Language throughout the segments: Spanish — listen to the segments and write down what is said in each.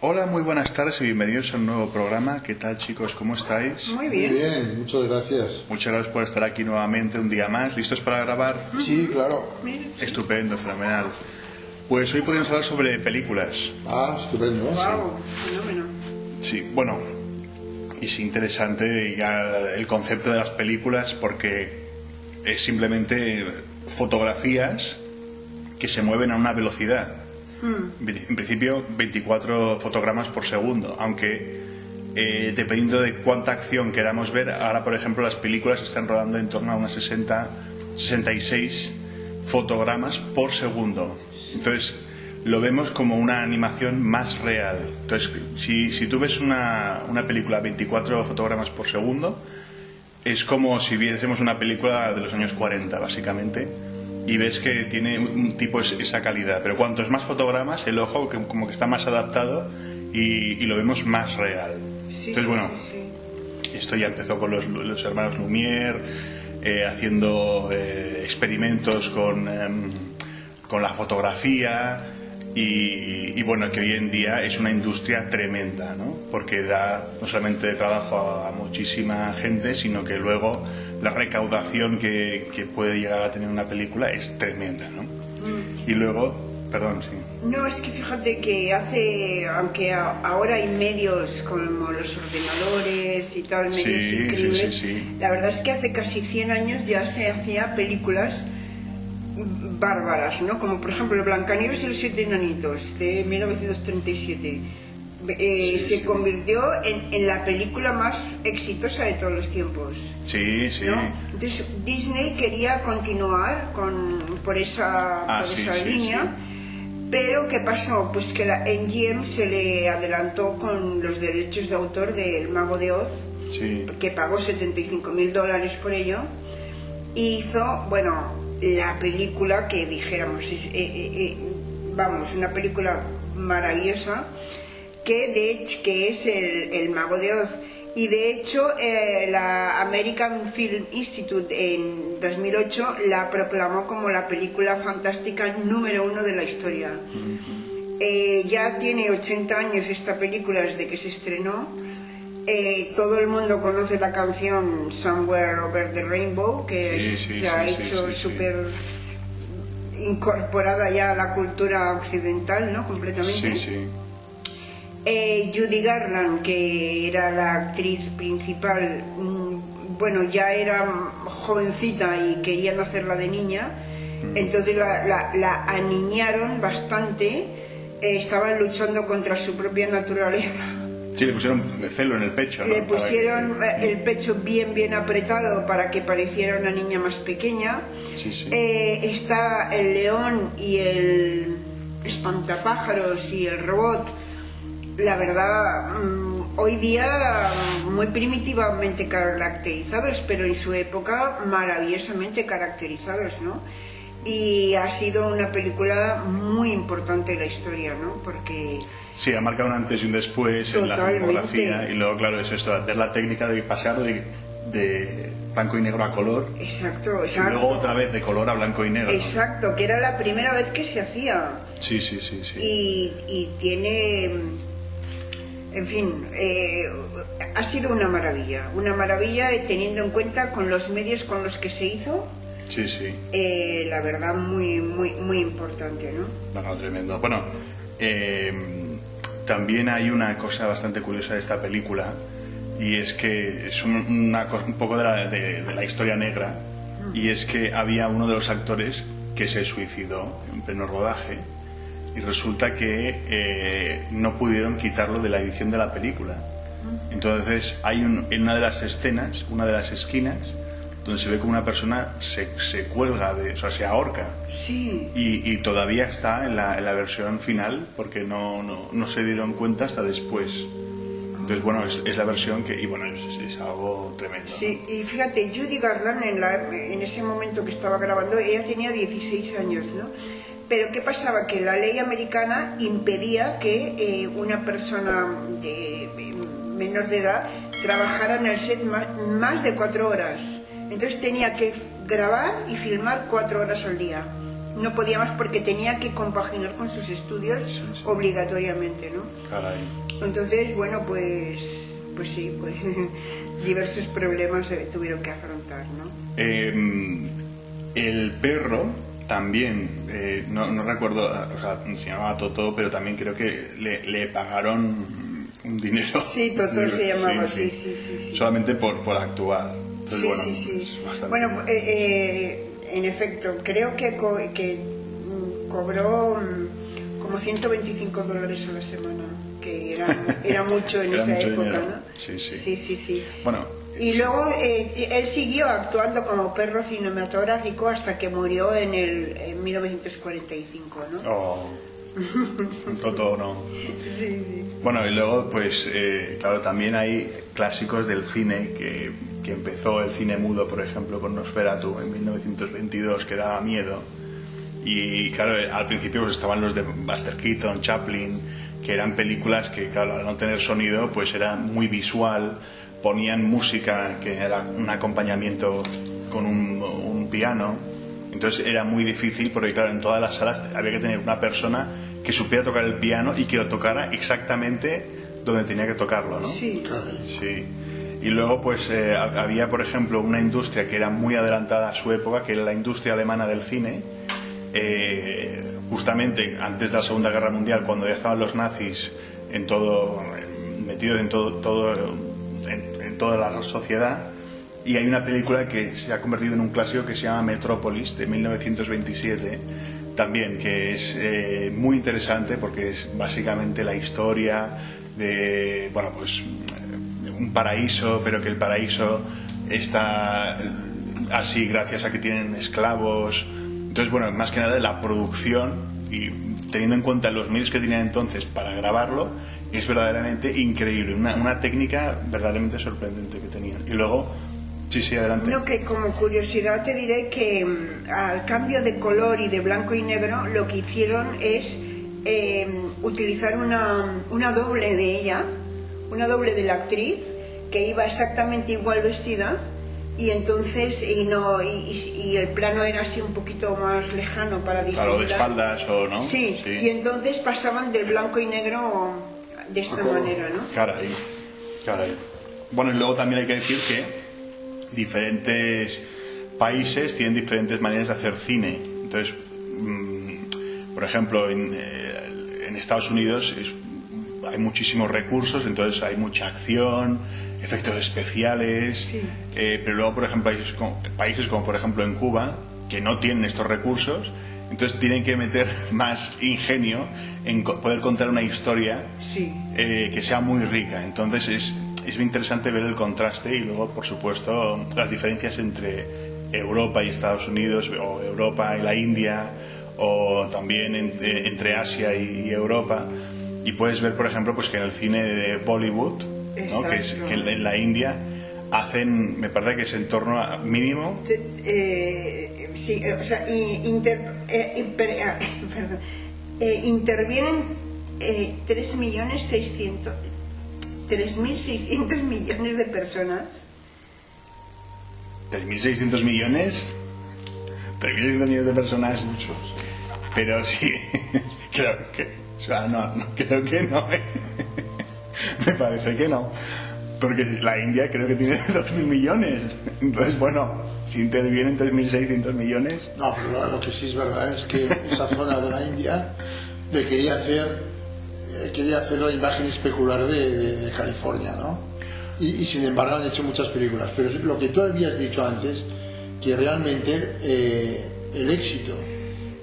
Hola, muy buenas tardes y bienvenidos a un nuevo programa. ¿Qué tal, chicos? ¿Cómo estáis? Muy bien. Muy bien, muchas gracias. Muchas gracias por estar aquí nuevamente un día más. ¿Listos para grabar? Sí, claro. Estupendo, fenomenal. Pues hoy podemos hablar sobre películas. Ah, estupendo. Wow, fenómeno. Sí, bueno, y es interesante ya el concepto de las películas porque es simplemente fotografías que se mueven a una velocidad. En principio 24 fotogramas por segundo, aunque dependiendo de cuánta acción queramos ver, ahora por ejemplo las películas están rodando en torno a unas 66 fotogramas por segundo. Entonces lo vemos como una animación más real. Entonces si tú ves una película a 24 fotogramas por segundo, es como si viésemos una película de los años 40 básicamente. Y ves que tiene un tipo esa calidad, pero cuantos más fotogramas, el ojo como que está más adaptado y lo vemos más real. Sí, entonces bueno, sí. Esto ya empezó con los hermanos Lumière, haciendo experimentos con la fotografía y bueno, que hoy en día es una industria tremenda, ¿no? Porque da no solamente trabajo a muchísima gente, sino que luego la recaudación que puede llegar a tener una película es tremenda, ¿no? Y luego, perdón, sí. No, es que fíjate que aunque ahora hay medios como los ordenadores y tal, medios increíbles, sí. La verdad es que hace casi 100 años ya se hacía películas bárbaras, ¿no? Como por ejemplo Blancanieves y los siete enanitos de 1937. Se convirtió en la película más exitosa de todos los tiempos. Sí. ¿No? Entonces Disney quería continuar por esa línea, pero ¿qué pasó? Pues que la MGM se le adelantó con los derechos de autor del Mago de Oz, que pagó $75,000 por ello, y hizo, bueno, la película que dijéramos, vamos, una película maravillosa, que es el Mago de Oz. Y de hecho la American Film Institute en 2008 la proclamó como la película fantástica número 1 de la historia. Ya tiene 80 años esta película desde que se estrenó. Todo el mundo conoce la canción Somewhere Over the Rainbow, que se ha hecho súper incorporada ya a la cultura occidental, ¿no? Completamente. Judy Garland, que era la actriz principal, bueno, ya era jovencita y querían hacerla de niña, entonces la aniñaron bastante, estaban luchando contra su propia naturaleza. Sí, le pusieron celo en el pecho, ¿no? Le pusieron el pecho bien apretado para que pareciera una niña más pequeña. Está el león y el espantapájaros y el robot. La verdad, hoy día muy primitivamente caracterizados, pero en su época maravillosamente caracterizados, ¿no? Y ha sido una película muy importante en la historia, ¿no? Porque... Sí, ha marcado un antes y un después en la fotografía, y luego, claro, es esto, es la técnica de pasar de blanco y negro a color. Exacto. Y luego otra vez de color a blanco y negro. Exacto, que era la primera vez que se hacía. Sí. Y tiene... En fin, ha sido una maravilla teniendo en cuenta con los medios con los que se hizo. La verdad, muy importante, ¿no? No, tremendo. Bueno, también hay una cosa bastante curiosa de esta película, y es que es un poco de la historia negra, y es que había uno de los actores que se suicidó en pleno rodaje. Y resulta que no pudieron quitarlo de la edición de la película. Entonces hay en una de las escenas, una de las esquinas, donde se ve como una persona se cuelga, se ahorca. Sí. Y todavía está en la versión final, porque no se dieron cuenta hasta después. Entonces, bueno, es la versión que... Y bueno, es algo tremendo, ¿no? Sí, y fíjate, Judy Garland en ese momento que estaba grabando, ella tenía 16 años, ¿no? Pero ¿qué pasaba? Que la ley americana impedía que una persona menor de edad trabajara en el set más de 4 horas. Entonces tenía que grabar y filmar 4 horas al día. no podía más porque tenía que compaginar con sus estudios obligatoriamente, ¿no? Caray. Entonces, bueno, pues sí, pues diversos problemas tuvieron que afrontar, ¿no? El perro también, no recuerdo, o sea, se llamaba Totó, pero también creo que le pagaron un dinero. Sí, Totó se llamaba, sí. Solamente por actuar. Entonces, sí. Es bastante... Bueno, en efecto, creo que cobró como $125 a la semana, que era mucho en esa época, dinero, ¿no? Sí. Bueno, y luego él siguió actuando como perro cinematográfico hasta que murió en 1945, ¿no? Oh, Totó, ¿no? Sí. Bueno, y luego, pues, claro, también hay clásicos del cine que empezó el cine mudo, por ejemplo, con Nosferatu en 1922, que daba miedo. Y claro, al principio pues estaban los de Buster Keaton, Chaplin, que eran películas que, claro, al no tener sonido, pues era muy visual, ponían música que era un acompañamiento con un piano, entonces era muy difícil porque, claro, en todas las salas había que tener una persona que supiera tocar el piano y que lo tocara exactamente donde tenía que tocarlo, ¿no? Sí. Y luego pues había, por ejemplo, una industria que era muy adelantada a su época, que era la industria alemana del cine. Justamente antes de la Segunda Guerra Mundial, cuando ya estaban los nazis metidos en toda la sociedad, y hay una película que se ha convertido en un clásico que se llama Metrópolis, de 1927, también, que es muy interesante porque es básicamente la historia de, bueno, pues un paraíso, pero que el paraíso está así gracias a que tienen esclavos. Entonces, bueno, más que nada la producción, y teniendo en cuenta los medios que tenían entonces para grabarlo, es verdaderamente increíble, una técnica verdaderamente sorprendente que tenían. Y luego, sí, adelante. No, que como curiosidad te diré que al cambio de color y de blanco y negro, lo que hicieron es utilizar una doble de ella, una doble de la actriz, que iba exactamente igual vestida, y entonces y el plano era así un poquito más lejano para disimular. Claro, de espaldas o no. Sí, y entonces pasaban del blanco y negro de esta manera, ¿no? Caray. Bueno, y luego también hay que decir que diferentes países tienen diferentes maneras de hacer cine. Entonces, por ejemplo, en Estados Unidos hay muchísimos recursos, entonces hay mucha acción, efectos especiales, pero luego, por ejemplo, países como por ejemplo en Cuba, que no tienen estos recursos, entonces tienen que meter más ingenio en poder contar una historia que sea muy rica. Entonces es muy interesante ver el contraste y luego, por supuesto, las diferencias entre Europa y Estados Unidos, o Europa y la India, o también entre Asia y Europa. Y puedes ver, por ejemplo, pues que en el cine de Bollywood, ¿no? que en la India hacen, me parece que es en torno a mínimo... intervienen 3.600 millones de personas. ¿3.600 millones? 3.600 millones de personas, muchos. Pero sí, creo que... O sea, no, creo que no. Me parece que no. Porque la India creo que tiene 2.000 millones. Entonces, bueno, si intervienen 3.600 millones... No, pero lo que sí es verdad es que esa zona de la India le quería hacer la imagen especular de California, ¿no? Y sin embargo han hecho muchas películas. Pero lo que tú habías dicho antes, que realmente el éxito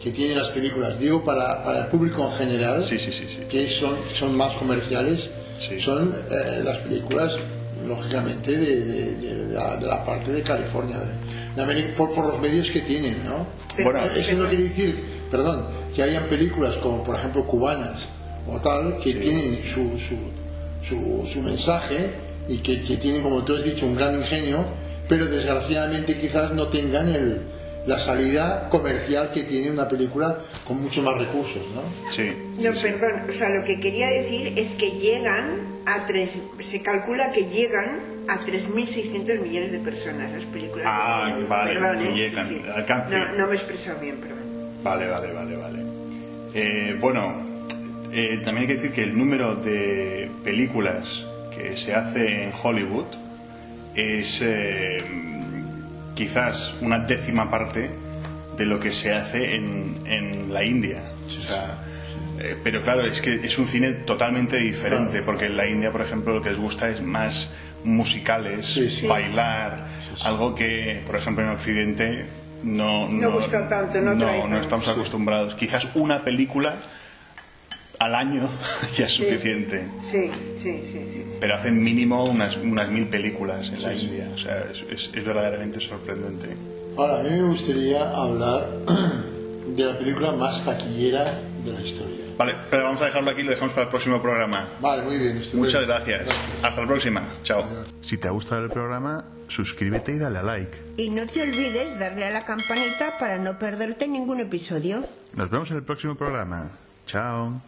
que tienen las películas, digo para el público en general, que son más comerciales, son las películas, lógicamente, de la parte de California, de América, por los medios que tienen, ¿no? Bueno, eso no quiere decir, que hayan películas como, por ejemplo, cubanas o tal, que tienen su mensaje y que tienen, como tú has dicho, un gran ingenio, pero desgraciadamente quizás no tengan la salida comercial que tiene una película con mucho más recursos, ¿no? Perdón, o sea, lo que quería decir es que se calcula que llegan a 3.600 millones de personas las películas. Vale, perdón, llegan, alcance. No me he expresado bien, perdón. Vale. Bueno, también hay que decir que el número de películas que se hace en Hollywood es quizás una 10ª parte de lo que se hace en la India. O sea, pero claro, es que es un cine totalmente diferente, porque en la India, por ejemplo, lo que les gusta es más musicales, bailar, algo que, por ejemplo, en Occidente no gusta tanto, no estamos acostumbrados. Quizás una película al año ya es suficiente. Sí. Pero hacen mínimo unas 1000 películas en la India. O sea, es verdaderamente sorprendente. Ahora, a mí me gustaría hablar de la película más taquillera de la historia. Vale, pero vamos a dejarlo aquí y lo dejamos para el próximo programa. Vale, muy bien. Muchas gracias. Hasta la próxima. Chao. Si te ha gustado el programa, suscríbete y dale a like. Y no te olvides darle a la campanita para no perderte ningún episodio. Nos vemos en el próximo programa. Chao.